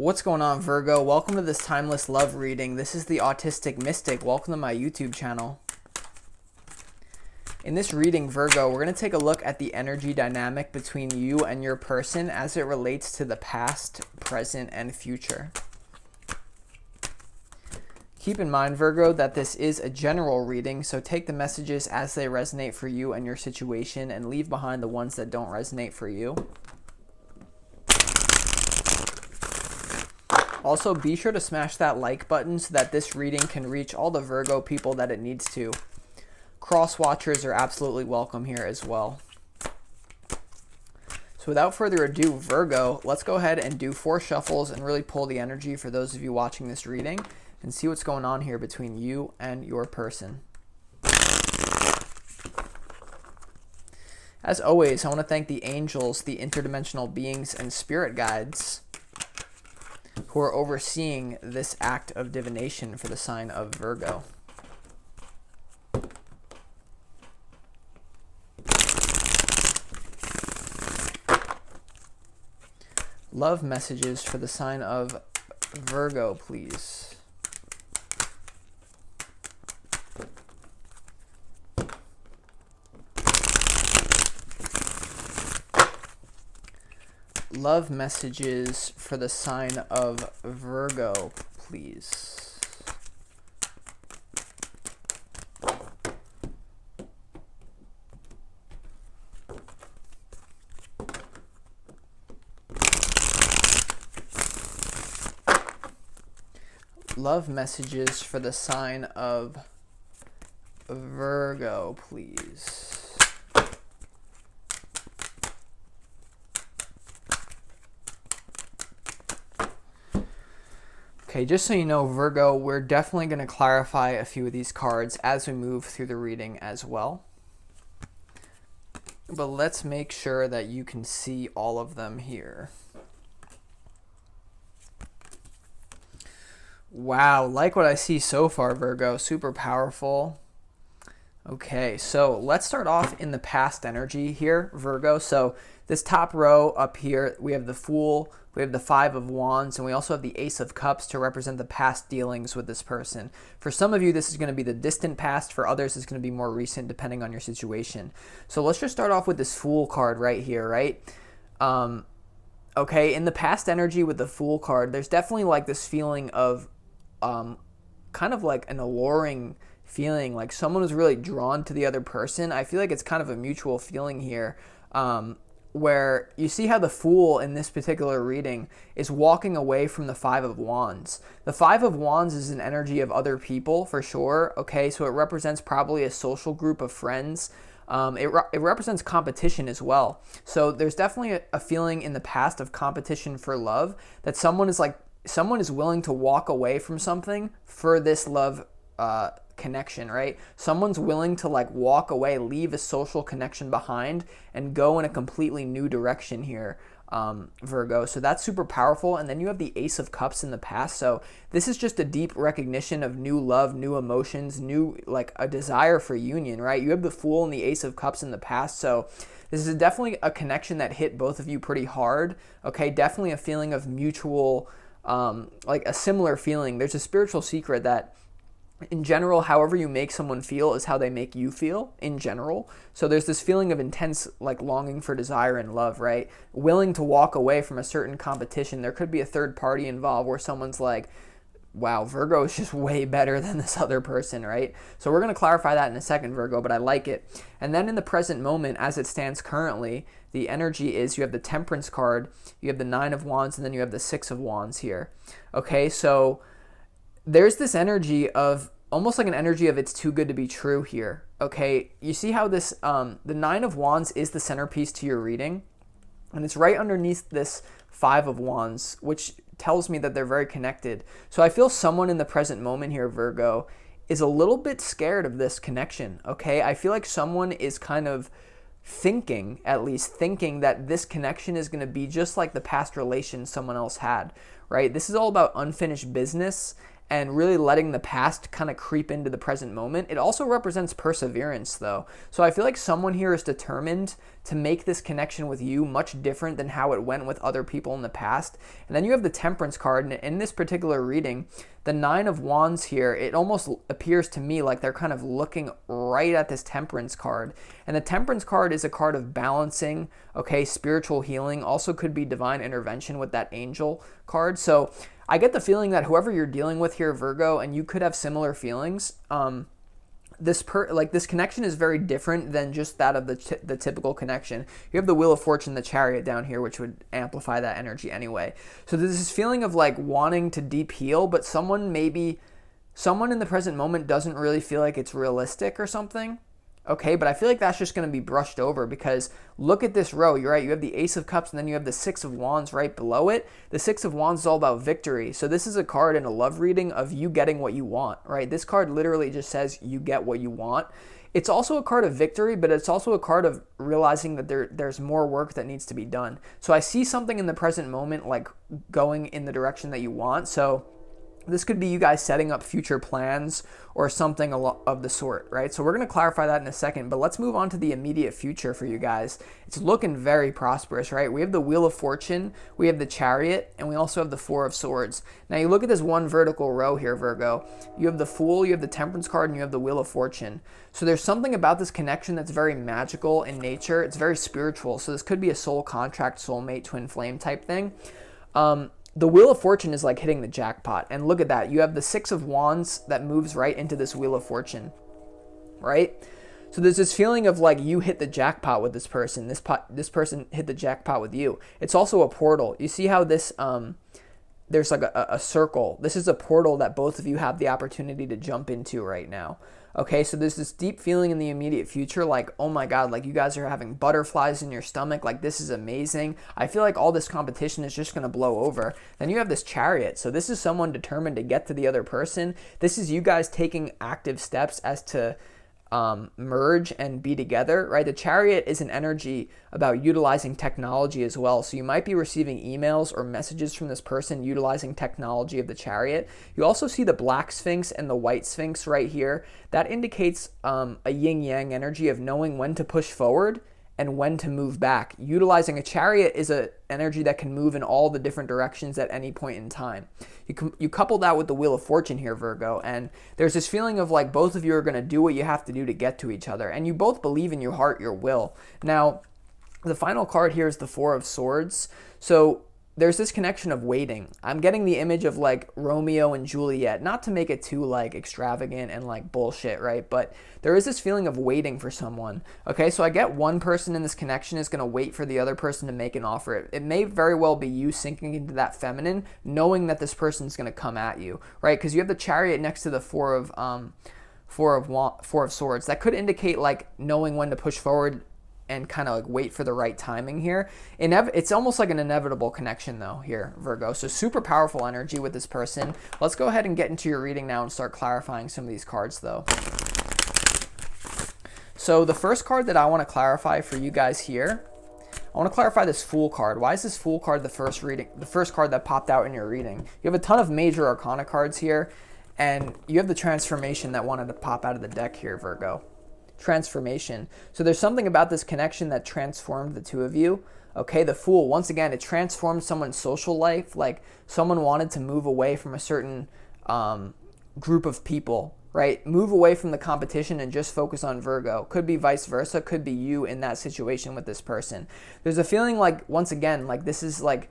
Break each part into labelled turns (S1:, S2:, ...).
S1: What's going on, Virgo? Welcome to this timeless love reading. This is the Autistic Mystic. Welcome to my YouTube channel. In this reading, Virgo, we're going to take a look at the energy dynamic between you and your person as it relates to the past, present, and future. Keep in mind, Virgo, that this is a general reading, so take the messages as they resonate for you and your situation and leave behind the ones that don't resonate for you. Also, be sure to smash that like button so that this reading can reach all the Virgo people that it needs to. Cross watchers are absolutely welcome here as well. So without further ado, Virgo, let's go ahead and do 4 shuffles and really pull the energy for those of you watching this reading and see what's going on here between you and your person. As always, I want to thank the angels, the interdimensional beings, and spirit guides who are overseeing this act of divination for the sign of Virgo. Love messages for the sign of Virgo, please. Love messages for the sign of Virgo, please. Love messages for the sign of Virgo, please. Okay, just so you know, Virgo, we're definitely going to clarify a few of these cards as we move through the reading as well. But let's make sure that you can see all of them here. Wow, like what I see so far, Virgo. Super powerful. Okay, so let's start off in the past energy here, Virgo. So this top row up here, we have the Fool, we have the 5 of Wands, and we also have the Ace of Cups to represent the past dealings with this person. For some of you, this is going to be the distant past. For others, it's going to be more recent, depending on your situation. So let's just start off with this Fool card right here, right? Okay, in the past energy with the Fool card, there's definitely like this feeling of kind of like an alluring feeling, like someone was really drawn to the other person. I feel like it's kind of a mutual feeling here, where you see how the Fool in this particular reading is walking away from the 5 of Wands. The 5 of Wands is an energy of other people for sure. Okay, so it represents probably a social group of friends. It represents competition as well. So there's definitely a feeling in the past of competition for love, that someone is willing to walk away from something for this love connection, right? Someone's willing to like walk away, leave a social connection behind, and go in a completely new direction here, Virgo. So that's super powerful. And then you have the Ace of Cups in the past. So this is just a deep recognition of new love, new emotions, new like a desire for union, right? You have the Fool and the Ace of Cups in the past. So this is definitely a connection that hit both of you pretty hard. Okay, definitely a feeling of mutual, like a similar feeling. There's a spiritual secret that in general, however you make someone feel is how they make you feel in general. So there's this feeling of intense like longing for desire and love, right? Willing to walk away from a certain competition. There could be a third party involved where someone's like, wow, Virgo is just way better than this other person, right? So we're going to clarify that in a second, Virgo, but I like it. And then in the present moment, as it stands currently, the energy is you have the Temperance card, you have the 9 of Wands, and then you have the 6 of Wands here. Okay, so there's this energy of almost like an energy of it's too good to be true here. Okay, you see how this, the 9 of Wands is the centerpiece to your reading, and it's right underneath this 5 of Wands, which tells me that they're very connected. So I feel someone in the present moment here, Virgo, is a little bit scared of this connection. Okay, I feel like someone is kind of thinking, at least thinking, that this connection is going to be just like the past relation someone else had, right? This is all about unfinished business, and really letting the past kind of creep into the present moment. It also represents perseverance, though. So I feel like someone here is determined to make this connection with you much different than how it went with other people in the past. And then you have the Temperance card, and in this particular reading, the Nine of Wands here, it almost appears to me like they're kind of looking right at this Temperance card. And the Temperance card is a card of balancing, okay, spiritual healing, also could be divine intervention with that Angel card. So I get the feeling that whoever you're dealing with here, Virgo, and you could have similar feelings, this connection is very different than just that of the typical connection. You have the Wheel of Fortune, the Chariot down here, which would amplify that energy anyway. So there's this feeling of like wanting to deep heal, but someone in the present moment doesn't really feel like it's realistic or something. Okay, but I feel like that's just going to be brushed over, because look at this row. You're right. You have the Ace of Cups, and then you have the Six of Wands right below it. The Six of Wands is all about victory. So this is a card in a love reading of you getting what you want, right? This card literally just says you get what you want. It's also a card of victory, but it's also a card of realizing that there's more work that needs to be done. So I see something in the present moment like going in the direction that you want. So this could be you guys setting up future plans or something of the sort, right? So we're going to clarify that in a second, but let's move on to the immediate future for you guys. It's looking very prosperous, right? We have the Wheel of Fortune, we have the Chariot, and we also have the Four of Swords. Now you look at this one vertical row here, Virgo. You have the Fool, you have the Temperance card, and you have the Wheel of Fortune. So there's something about this connection that's very magical in nature. It's very spiritual. So this could be a soul contract, soulmate, twin flame type thing. The Wheel of Fortune is like hitting the jackpot. And look at that. You have the Six of Wands that moves right into this Wheel of Fortune, right? So there's this feeling of like you hit the jackpot with this person. This person hit the jackpot with you. It's also a portal. You see how this, there's like a circle. This is a portal that both of you have the opportunity to jump into right now. Okay, so there's this deep feeling in the immediate future, like, oh my God, like you guys are having butterflies in your stomach, like this is amazing. I feel like all this competition is just gonna blow over. Then you have this Chariot, so this is someone determined to get to the other person. This is you guys taking active steps as to merge and be together, right? The Chariot is an energy about utilizing technology as well. So you might be receiving emails or messages from this person utilizing technology of the Chariot. You also see the Black Sphinx and the White Sphinx right here. That indicates a yin-yang energy of knowing when to push forward and when to move back. Utilizing a Chariot is an energy that can move in all the different directions at any point in time. You couple that with the Wheel of Fortune here, Virgo, and there's this feeling of like both of you are going to do what you have to do to get to each other, and you both believe in your heart, your will. Now, the final card here is the Four of Swords. So there's this connection of waiting. I'm getting the image of like Romeo and Juliet, not to make it too like extravagant and like bullshit, right? But there is this feeling of waiting for someone. Okay, so I get one person in this connection is going to wait for the other person to make an offer. It may very well be you sinking into that feminine, knowing that this person's going to come at you, right? Because you have the Chariot next to the Four of Swords. That could indicate like knowing when to push forward and kind of like wait for the right timing here. It's almost like an inevitable connection though here, Virgo. So super powerful energy with this person. Let's go ahead and get into your reading now and start clarifying some of these cards though. So the first card that I want to clarify for you guys here, I want to clarify this Fool card. Why is this Fool card the first card that popped out in your reading? You have a ton of major arcana cards here, and you have the Transformation that wanted to pop out of the deck here, Virgo. Transformation. So there's something about this connection that transformed the two of you. Okay, the Fool, once again, it transformed someone's social life. Like someone wanted to move away from a certain group of people, right? Move away from the competition and just focus on Virgo. Could be vice versa, could be you in that situation with this person. There's a feeling like, once again, like this is like,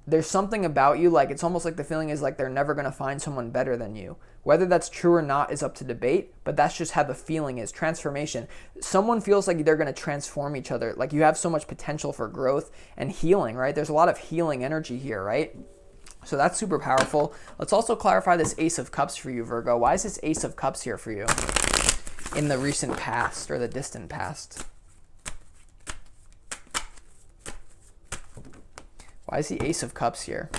S1: there's something about you, like it's almost like the feeling is like they're never going to find someone better than you. Whether that's true or not is up to debate, but that's just how the feeling is. Transformation. Someone feels like they're going to transform each other. Like you have so much potential for growth and healing, right? There's a lot of healing energy here, right? So that's super powerful. Let's also clarify this Ace of Cups for you, Virgo. Why is this Ace of Cups here for you in the recent past or the distant past? Why is the Ace of Cups here?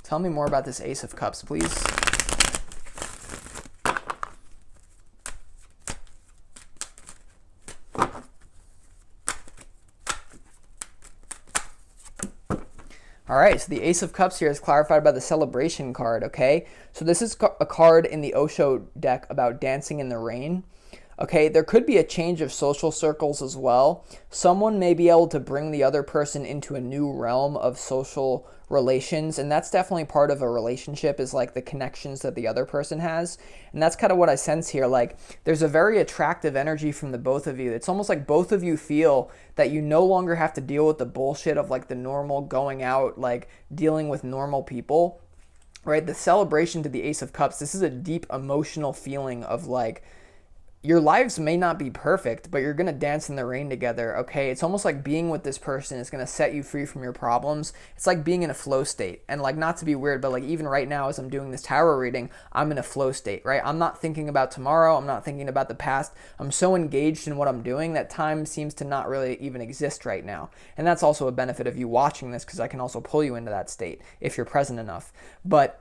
S1: Tell me more about this Ace of Cups, please. All right, so the Ace of Cups here is clarified by the Celebration card, okay? So this is a card in the Osho deck about dancing in the rain. Okay, there could be a change of social circles as well. Someone may be able to bring the other person into a new realm of social relations, and that's definitely part of a relationship, is like the connections that the other person has. And that's kind of what I sense here. Like, there's a very attractive energy from the both of you. It's almost like both of you feel that you no longer have to deal with the bullshit of like the normal going out, like dealing with normal people, right? The Celebration to the Ace of Cups, this is a deep emotional feeling of like, your lives may not be perfect, but you're going to dance in the rain together, okay? It's almost like being with this person is going to set you free from your problems. It's like being in a flow state. And like, not to be weird, but like even right now as I'm doing this tarot reading, I'm in a flow state, right? I'm not thinking about tomorrow. I'm not thinking about the past. I'm so engaged in what I'm doing that time seems to not really even exist right now. And that's also a benefit of you watching this, because I can also pull you into that state if you're present enough. But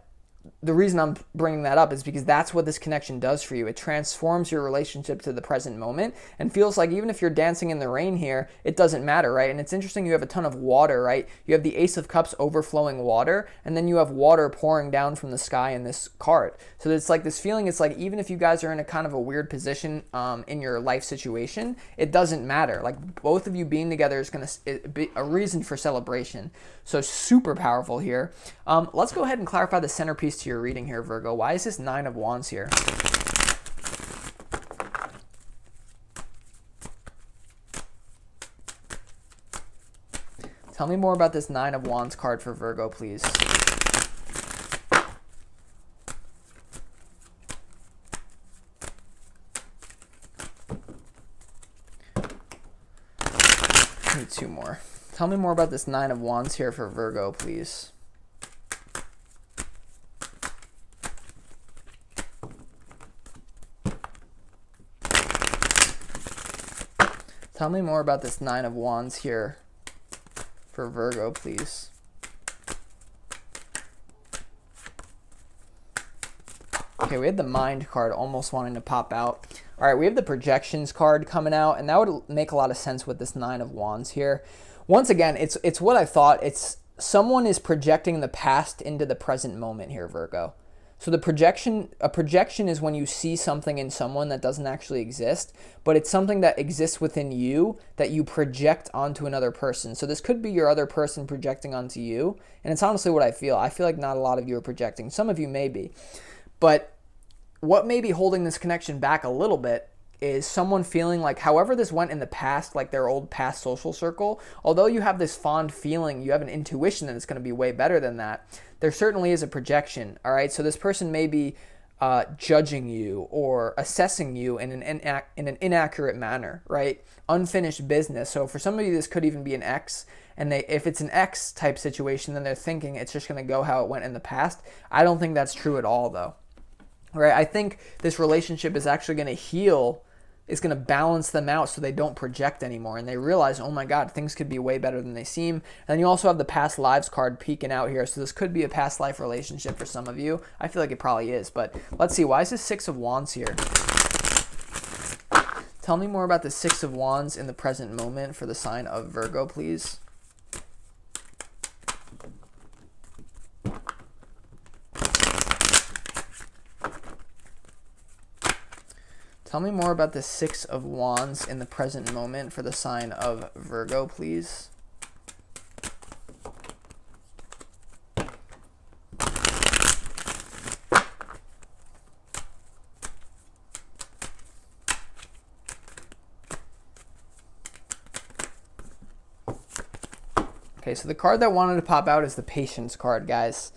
S1: the reason I'm bringing that up is because that's what this connection does for you. It transforms your relationship to the present moment and feels like even if you're dancing in the rain here, it doesn't matter, right? And it's interesting, you have a ton of water, right? You have the Ace of Cups overflowing water, and then you have water pouring down from the sky in this card. So it's like this feeling, it's like even if you guys are in a kind of a weird position in your life situation, it doesn't matter. Like, both of you being together is going to be a reason for celebration. So super powerful here. Let's go ahead and clarify the centerpiece to your reading here, Virgo. Why is this Nine of Wands here? Tell me more about this Nine of Wands card for Virgo, please. I need two more. Tell me more about this Nine of Wands here for Virgo, please. Tell me more about this Nine of Wands here for Virgo, please. Okay, we had the Mind card almost wanting to pop out. All right, we have the Projections card coming out, and that would make a lot of sense with this Nine of Wands here. Once again, it's what I thought. It's someone is projecting the past into the present moment here, Virgo. So a projection is when you see something in someone that doesn't actually exist, but it's something that exists within you that you project onto another person. So this could be your other person projecting onto you, and it's honestly what I feel. I feel like not a lot of you are projecting. Some of you may be. But what may be holding this connection back a little bit is someone feeling like however this went in the past, like their old past social circle, although you have this fond feeling, you have an intuition that it's going to be way better than that, there certainly is a projection, all right? So this person may be judging you or assessing you in an inaccurate manner, right? Unfinished business. So for some of you, this could even be an ex, and if it's an ex type situation, then they're thinking it's just going to go how it went in the past. I don't think that's true at all, though. Right? I think this relationship is actually going to heal. It's going to balance them out so they don't project anymore, and they realize, oh my God, things could be way better than they seem. And then you also have the past lives card peeking out here, so this could be a past life relationship for some of you. I feel like it probably is, but let's see. Why is this Six of Wands here? Tell me more about the Six of Wands in the present moment for the sign of Virgo, please. Tell me more about the Six of Wands in the present moment for the sign of Virgo, please. Okay, so the card that wanted to pop out is the Patience card, guys.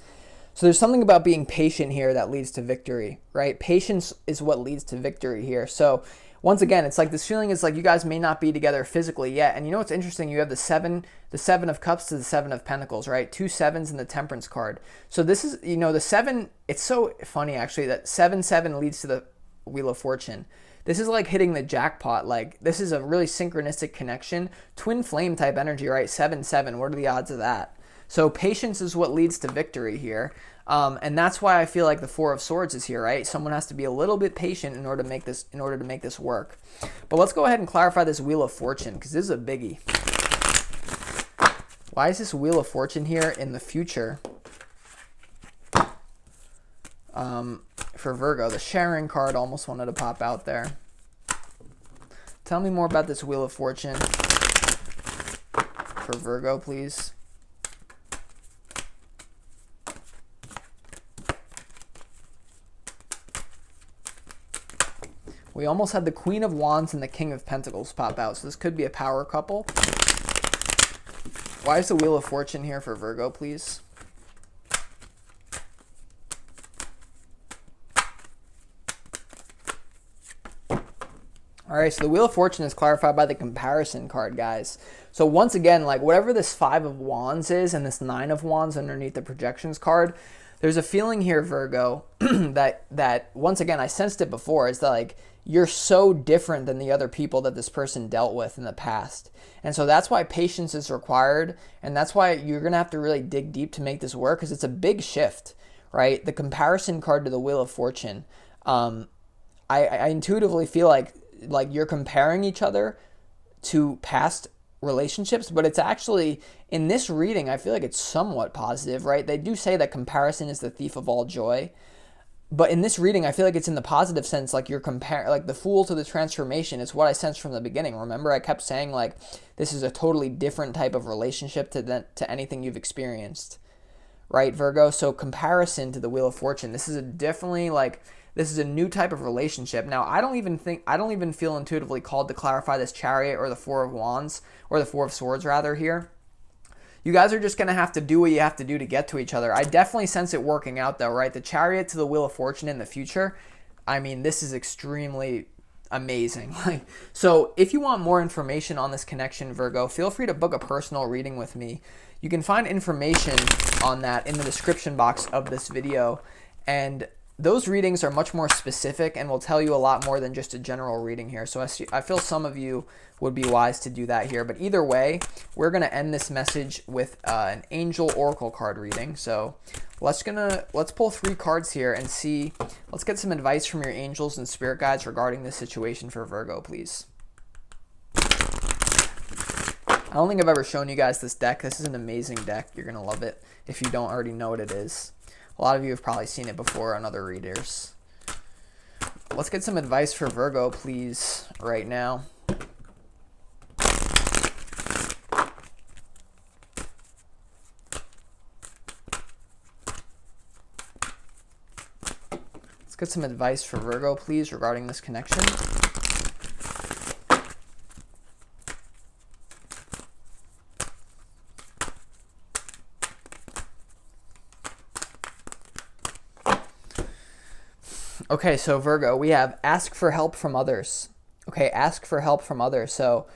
S1: So there's something about being patient here that leads to victory, right? Patience is what leads to victory here. So once again, it's like this feeling is like you guys may not be together physically yet. And you know what's interesting? You have the Seven of Cups to the Seven of Pentacles, right? Two sevens in the Temperance card. So this is, you know, the seven, it's so funny actually that 7-7 leads to the Wheel of Fortune. This is like hitting the jackpot. Like, this is a really synchronistic connection. Twin flame type energy, right? 7-7. What are the odds of that? So patience is what leads to victory here. And that's why I feel like the Four of Swords is here, right? Someone has to be a little bit patient in order to make this work. But let's go ahead and clarify this Wheel of Fortune, because this is a biggie. Why is this Wheel of Fortune here in the future? For Virgo, the Sharon card almost wanted to pop out there. Tell me more about this Wheel of Fortune for Virgo, please. We almost had the Queen of Wands and the King of Pentacles pop out, so this could be a power couple. Why is the Wheel of Fortune here for Virgo, please? All right, so the Wheel of Fortune is clarified by the comparison card, guys. So once again, like whatever this 5 of Wands is and this 9 of Wands underneath the projections card, there's a feeling here, Virgo, that once again, I sensed it before, is that like you're so different than the other people that this person dealt with in the past. And so that's why patience is required, and that's why you're going to have to really dig deep to make this work, because it's a big shift, right? The comparison card to the Wheel of Fortune, I intuitively feel like you're comparing each other to past relationships, but it's actually, in this reading, I feel like it's somewhat positive, right? They do say that comparison is the thief of all joy, but in this reading, I feel like it's in the positive sense, like you're comparing, like the Fool to the Transformation. It's what I sensed from the beginning. Remember, I kept saying like this is a totally different type of relationship to anything you've experienced, right, Virgo? So comparison to the Wheel of Fortune. This is this is a new type of relationship. Now, I don't even feel intuitively called to clarify this Chariot or the Four of Wands, or the Four of Swords rather here. You guys are just going to have to do what you have to do to get to each other. I definitely sense it working out though, right? The Chariot to the Wheel of Fortune in the future. I mean, this is extremely amazing. So if you want more information on this connection, Virgo, feel free to book a personal reading with me. You can find information on that in the description box of this video. And those readings are much more specific and will tell you a lot more than just a general reading here. So I feel some of you would be wise to do that here. But either way, we're going to end this message with an Angel Oracle card reading. So let's pull 3 cards here and see. Let's get some advice from your angels and spirit guides regarding this situation for Virgo, please. I don't think I've ever shown you guys this deck. This is an amazing deck. You're going to love it if you don't already know what it is. A lot of you have probably seen it before on other readers. Let's get some advice for Virgo, please, right now. Let's get some advice for Virgo, please, regarding this connection. Okay, so Virgo, we have ask for help from others. Okay, ask for help from others. So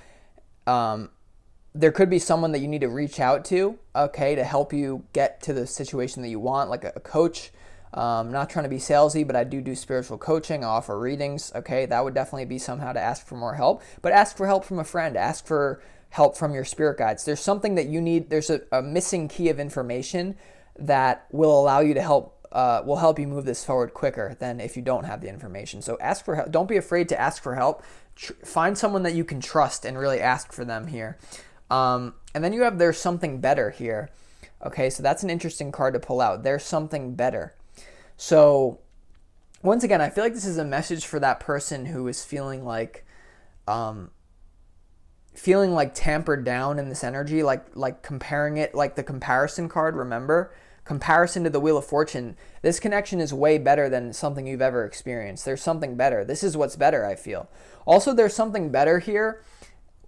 S1: there could be someone that you need to reach out to, okay, to help you get to the situation that you want, like a coach. I'm not trying to be salesy, but I do spiritual coaching. I offer readings, okay? That would definitely be somehow to ask for more help. But ask for help from a friend. Ask for help from your spirit guides. There's something that you need. There's a missing key of information that will allow you to help will help you move this forward quicker than if you don't have the information. So ask for help. Don't be afraid to ask for help. Find someone that you can trust and really ask for them here. And then you have there's something better here. Okay, so that's an interesting card to pull out. There's something better. So once again, I feel like this is a message for that person who is feeling like tampered down in this energy, like comparing it, like the comparison card, remember? Comparison to the Wheel of Fortune. This connection is way better than something you've ever experienced. There's something better. This is what's better, I feel. Also, there's something better here.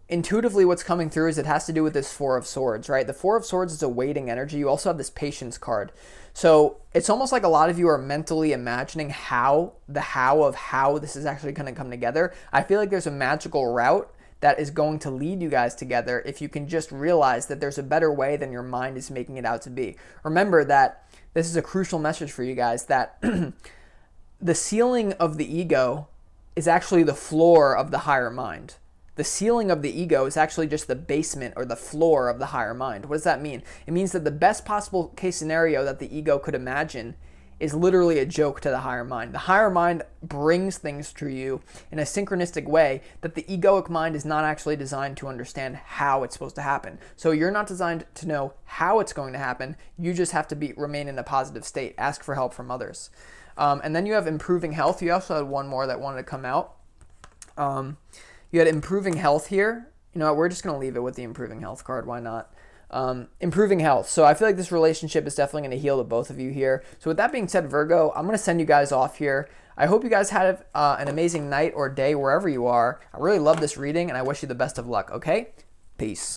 S1: Intuitively, what's coming through is it has to do with this Four of Swords, right? The Four of Swords is a waiting energy. You also have this Patience card. So it's almost like a lot of you are mentally imagining how this is actually going to come together. I feel like there's a magical route that is going to lead you guys together if you can just realize that there's a better way than your mind is making it out to be. Remember that this is a crucial message for you guys, that the ceiling of the ego is actually the floor of the higher mind. The ceiling of the ego is actually just the basement or the floor of the higher mind. What does that mean? It means that the best possible case scenario that the ego could imagine is literally a joke to the higher mind. The higher mind brings things to you in a synchronistic way that the egoic mind is not actually designed to understand how it's supposed to happen. So you're not designed to know how it's going to happen. You just have to remain in a positive state. Ask for help from others. And then you have improving health. You also had one more that wanted to come out. You had improving health here. You know what, we're just going to leave it with the improving health card. Why not? Improving health. So I feel like this relationship is definitely going to heal to both of you here. So with that being said, Virgo, I'm going to send you guys off here. I hope you guys had an amazing night or day wherever you are. I really love this reading, and I wish you the best of luck, okay? Peace.